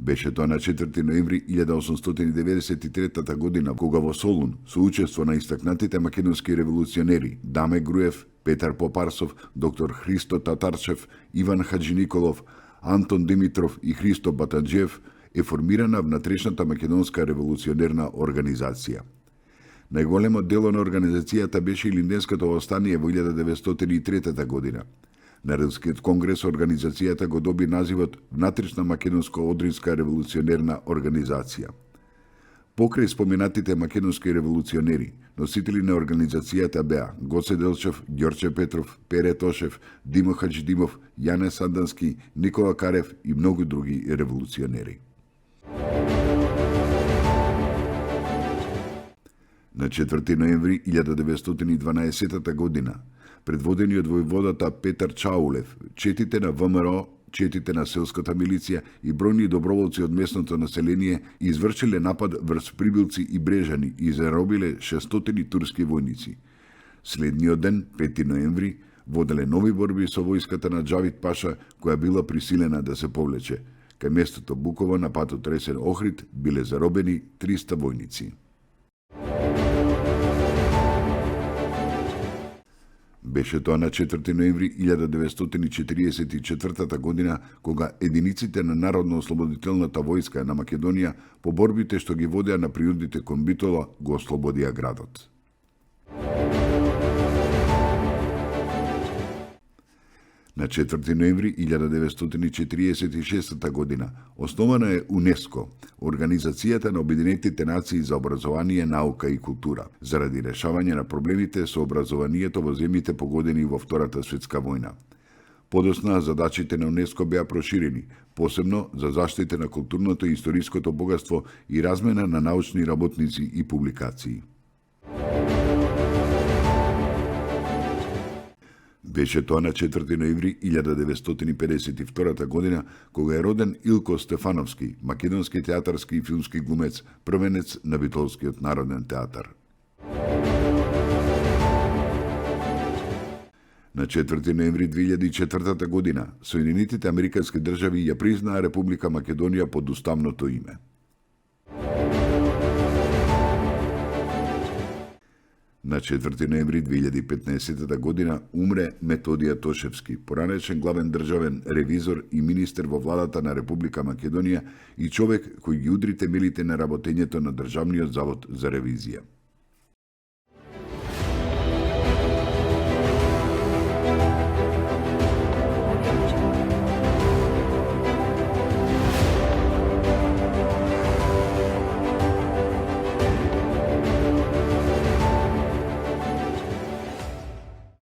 Беше тоа на 4 ноември 1893 година, кога во Солун, со учество на истакнатите македонски револуционери Даме Груев, Петар Попарсов, доктор Христо Татарчев, Иван Хаджи Николов, Антон Димитров и Христо Батаджиев, е формирана внатрешната македонска револуционерна организација. Најголемо дело на организацијата беше Илинденското востание во 1903 година. На Рилскиот конгрес организацијата го доби називот Внатрешна македонско-одринска револуционерна организација. Покрај споменатите македонски револуционери, носители на организацијата беа Гоце Делчев, Ѓорче Петров, Пере Тошев, Димо Хаджидимов, Јане Сандански, Никола Карев и многу други револуционери. На 4 ноември 1912 година, предводени од војводата Петар Чаулев, четите на ВМРО, четите на селската милиција и бројни доброволци од местното население извршиле напад врз прибилци и брежани и заробиле 600 турски војници. Следниот ден, 5 ноември, воделе нови борби со војската на Џавид Паша, која била присилена да се повлече. Кај местото Буково на патот Ресен Охрид биле заробени 300 војници. Беше тоа на 4 ноември 1944 година, кога единиците на Народно-ослободителната војска на Македонија по борбите што ги водеа на пријудите кон Битола го ослободија градот. На 4 ноември 1946 година основана е УНЕСКО, Организацијата на Обединетите нации за образование, наука и култура, заради решавање на проблемите со образованието во земјите погодени во Втората светска војна. Подосна задачите на УНЕСКО беа проширени, посебно за заштита на културното и историското богатство и размена на научни работници и публикации. Беше тоа на 4 ноември 1952 година, кога е роден Илко Стефановски, македонски театарски и филмски глумец, првенец на Битолскиот народен театар. На 4 ноември 2004 година, Соединетите Американски држави ја признаа Република Македонија под уставното име. На 4 ноември 2015 година умре Методија Тошевски, поранешен главен државен ревизор и министер во владата на Република Македонија и човек кој ги удри темелите на работењето на Државниот завод за ревизија.